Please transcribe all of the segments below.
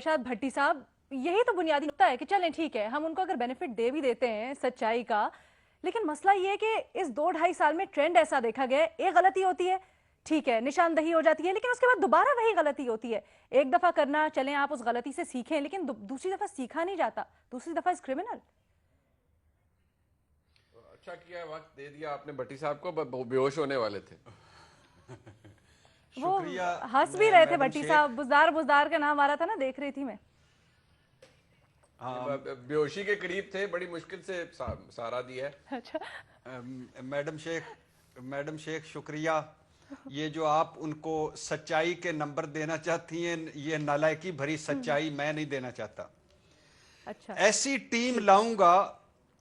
ارشاد بھٹی صاحب یہی تو بنیادی نقطہ ہے کہ چلیں ٹھیک ہے ہم ان کو اگر بینیفٹ دے بھی دیتے ہیں سچائی کا، لیکن مسئلہ یہ ہے کہ اس 2-2.5 سال میں ٹرینڈ ایسا دیکھا گیا ہے، ایک غلطی ہوتی ہے ٹھیک ہے نشاندہی ہو جاتی ہے، لیکن اس کے بعد دوبارہ وہی غلطی ہوتی ہے. ایک دفعہ کرنا چلیں آپ اس غلطی سے سیکھیں، لیکن دوسری دفعہ سیکھا نہیں جاتا، دوسری دفعہ اس کرمنل. اچھا کیا وقت دے دیا آپ نے بھٹی صاحب کو، بے ہوش ہونے والے تھے. وہ شکریہ ہنس بھی رہے تھے میڈم بھٹی شیخ. صاحب، بزدار کا نام آ رہا تھا نا، دیکھ رہی تھی میں. بے ہوشی کے قریب تھے، بڑی مشکل سے سہارا دیا ہے. اچھا میڈم شیخ شکریہ. یہ جو آپ ان کو سچائی کے نمبر دینا چاہتی ہیں، یہ نالائکی بھری سچائی میں نہیں دینا چاہتا. اچھا ایسی ٹیم لاؤں گا،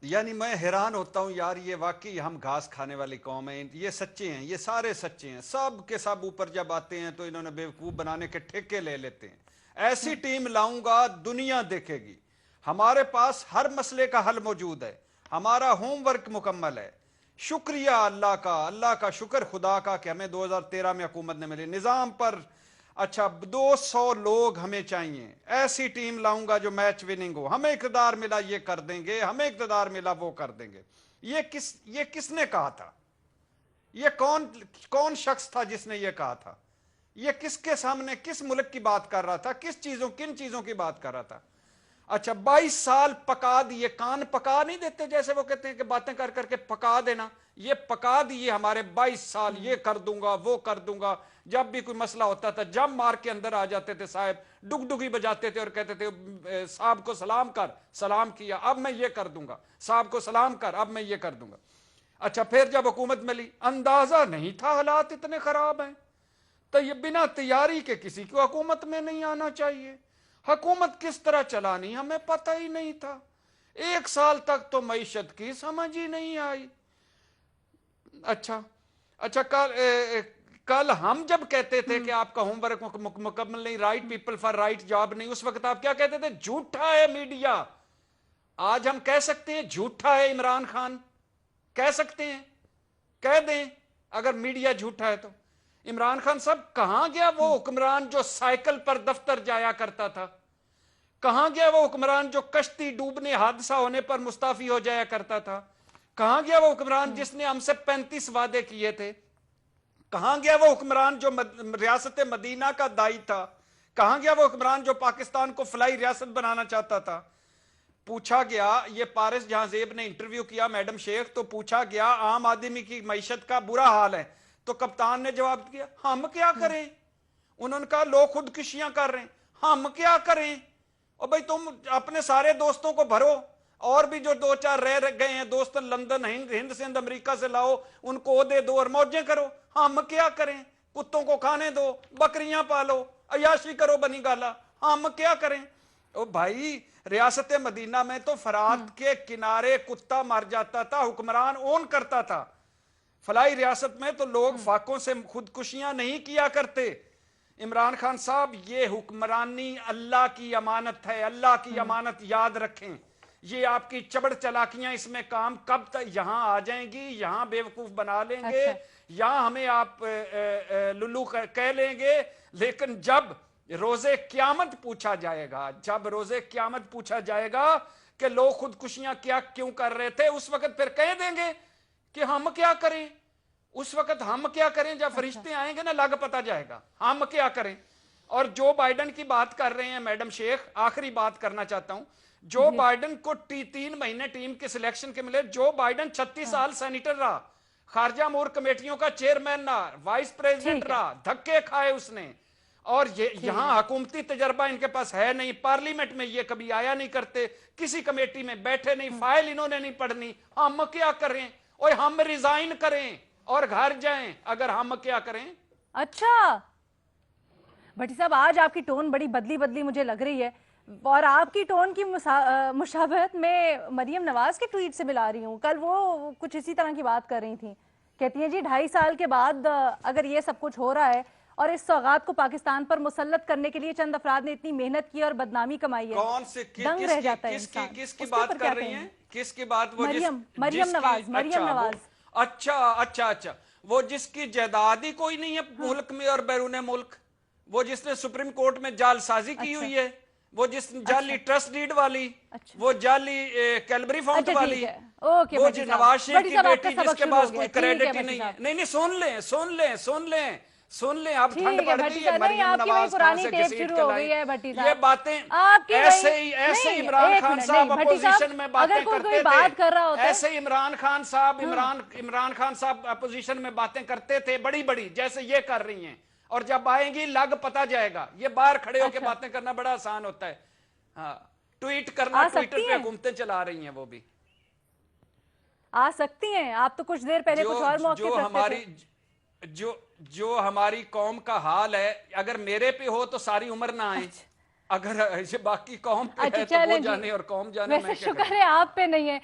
یعنی میں حیران ہوتا ہوں یار، یہ واقعی ہم گھاس کھانے والی قوم ہیں. یہ سچے ہیں، یہ سارے سچے ہیں، سب کے سب اوپر جب آتے ہیں تو انہوں نے بیوقوف بنانے کے ٹھیکے لے لیتے ہیں. ایسی ٹیم لاؤں گا دنیا دیکھے گی. ہمارے پاس ہر مسئلے کا حل موجود ہے، ہمارا ہوم ورک مکمل ہے. شکریہ اللہ کا شکر خدا کا کہ ہمیں 2013 میں حکومت نے ملی نظام پر. اچھا 200 لوگ ہمیں چاہیے. ایسی ٹیم لاؤں گا جو میچ وننگ ہو. ہمیں اقتدار ملا یہ کر دیں گے، ہمیں اقتدار ملا وہ کر دیں گے. یہ کس نے کہا تھا؟ یہ کون شخص تھا جس نے یہ کہا تھا؟ یہ کس کے سامنے کس ملک کی بات کر رہا تھا؟ کن چیزوں کی بات کر رہا تھا؟ اچھا 22 سال پکا دیے. کان پکا نہیں دیتے جیسے وہ کہتے ہیں کہ باتیں کر کر کے پکا دینا. یہ پکا دیے ہمارے 22 سال. یہ کر دوں گا وہ کر دوں گا. جب بھی کوئی مسئلہ ہوتا تھا جب مار کے اندر آ جاتے تھے صاحب، ڈگ ڈگی بجاتے تھے اور کہتے تھے صاحب کو سلام کر. سلام کیا، اب میں یہ کر دوں گا. صاحب کو سلام کر، اب میں یہ کر دوں گا. اچھا پھر جب حکومت ملی، اندازہ نہیں تھا حالات اتنے خراب ہیں. تو یہ بنا تیاری کے کسی کو حکومت میں نہیں آنا چاہیے. حکومت کس طرح چلانی ہمیں پتہ ہی نہیں تھا. 1 سال تک تو معیشت کی سمجھ ہی نہیں آئی. اچھا کل ہم جب کہتے تھے کہ آپ کا ہوم ورک مکمل نہیں، right people for right job نہیں، اس وقت آپ کیا کہتے تھے؟ جھوٹا ہے میڈیا. آج ہم کہہ سکتے ہیں جھوٹا ہے عمران خان، کہہ سکتے ہیں، کہہ دیں اگر میڈیا جھوٹا ہے تو. عمران خان صاحب کہاں گیا وہ حکمران جو سائیکل پر دفتر جایا کرتا تھا؟ کہاں گیا وہ حکمران جو کشتی ڈوبنے حادثہ ہونے پر مستعفی ہو جایا کرتا تھا؟ کہاں گیا وہ حکمران جس نے ہم سے 35 وعدے کیے تھے؟ کہاں گیا وہ حکمران جو ریاست مدینہ کا دائی تھا؟ کہاں گیا وہ حکمران جو پاکستان کو فلائی ریاست بنانا چاہتا تھا؟ پوچھا گیا، یہ پارس جہاں زیب نے انٹرویو کیا میڈم شیخ، تو پوچھا گیا عام آدمی کی معیشت کا برا حال ہے، تو کپتان نے جواب دیا ہم کیا کریں؟ انہوں نے کہا لوگ خودکشیاں کر رہے ہیں، ہم کیا کریں؟ اور بھائی تم اپنے سارے دوستوں کو بھرو، اور بھی جو 2-4 رہ گئے ہیں دوست لندن ہند سندھ امریکہ سے لاؤ، ان کو عہدے دو اور موجیں کرو. ہم کیا کریں؟ کتوں کو کھانے دو، بکریاں پالو، عیاشی کرو بنی گالا، ہم کیا کریں؟ او بھائی ریاست مدینہ میں تو فرات کے کنارے کتا مر جاتا تھا، حکمران اون کرتا تھا. فلائی ریاست میں تو لوگ فاقوں سے خودکشیاں نہیں کیا کرتے. عمران خان صاحب یہ حکمرانی اللہ کی امانت ہے، اللہ کی امانت یاد رکھیں. یہ آپ کی چبڑ چلاکیاں اس میں کام کب تک یہاں آ جائیں گی، یہاں بیوقوف بنا لیں گے، یہاں ہمیں آپ للو کہہ لیں گے. لیکن جب روز قیامت پوچھا جائے گا، جب روز قیامت پوچھا جائے گا کہ لوگ خودکشیاں کیوں کر رہے تھے، اس وقت پھر کہہ دیں گے کہ ہم کیا کریں. اس وقت ہم کیا کریں جب فرشتے آئیں گے نا لگ پتا جائے گا ہم کیا کریں. اور جو بائیڈن کی بات کر رہے ہیں میڈم شیخ، آخری بات کرنا چاہتا ہوں. جو بائیڈن کو 3 مہینے ٹیم کے سلیکشن کے ملے، جو بائیڈن 36 سال سینیٹر رہا، خارجہ امور کمیٹیوں کا چیئرمین رہا، وائس پریزیڈنٹ رہا، دھکے کھائے اس نے. اور یہاں حکومتی تجربہ ان کے پاس ہے نہیں، پارلیمنٹ میں یہ کبھی آیا نہیں کرتے، کسی کمیٹی میں بیٹھے نہیں، فائل انہوں نے نہیں پڑھنی. ہم کیا کریں؟ اور ہم ریزائن کریں اور گھر جائیں اگر ہم کیا کریں؟ اچھا بھٹی صاحب آج آپ کی ٹون بڑی بدلی مجھے لگ رہی ہے، اور آپ کی ٹون کی مشابہت میں مریم نواز کے ٹویٹ سے ملا رہی ہوں. کل وہ کچھ اسی طرح کی بات کر رہی تھیں، کہتی ہیں جی 2.5 سال کے بعد اگر یہ سب کچھ ہو رہا ہے اور اس سوغات کو پاکستان پر مسلط کرنے کے لیے چند افراد نے اتنی محنت کی اور بدنامی کمائی ہے، کون سے دنگ رہ جاتا ہے انسان. کس کی بات کر رہی ہیں؟ کس کی بات؟ وہ مریم نواز. اچھا وہ جس کی جائیداد ہی کوئی نہیں ہے ملک میں اور بیرون ملک، وہ جس نے سپریم کورٹ میں جعل سازی کی ہوئی ہے، وہ جس جعلی ٹرسٹ ڈیڈ والی، اچھا۔ وہ جعلی کیلبری فاؤنٹ اچھا والی، ٹھیک ہے، اوکے وہ بھٹی جو صاحب، نواز شریف بھٹی کی صاحب آپ کا بیٹی سبق جس کے شروع ہو پاس گیا، کوئی ٹھیک ہے کریڈٹ ہی بھٹی نہیں ہے، صاحب۔ نہیں نہیں سن لیں سن لیں سن لیں سن لیں، اب ٹھنڈ ٹھیک ہے پڑ بھٹی گئی ہے صاحب، نہیں مریم آپ کی وہی نواز خان پرانی سے ٹیپ گھسیٹ شروع کے ہو لائی، گئی ہے بھٹی یہ صاحب، باتیں آپ کی ایسے وہی ہی نہیں، عمران ایک خان منٹ، صاحب نہیں بھٹی صاحب، اپوزیشن میں باتیں اگر کوئی کرتے بات کر رہا تھے، ہوتا ہے، ایسے ہی عمران خان صاحب عمران خان صاحب اپوزیشن میں باتیں کرتے تھے بڑی بڑی، جیسے یہ کر رہی ہیں، اور جب آئیں گی لگ پتہ جائے گا، یہ باہر کھڑے ہو کے اچھا باتیں کرنا بڑا آسان ہوتا ہے، ہاں ٹویٹ کرنا، آ ٹویٹر سکتی پہ ہیں، حکومتیں چلا رہی ہیں وہ بھی، آ سکتی ہیں، آپ تو کچھ دیر پہلے کچھ اور موقف رکھتے تھے۔ جو ہماری قوم کا حال ہے، اگر میرے پہ ہو تو ساری عمر نہ آئیں، اچھا اگر باقی قوم پہ اچھا ہے تو وہ چلیں جی، جانے اور قوم جانے، ویسے میں کیا شکر کروں؟ ہے آپ پہ نہیں ہے۔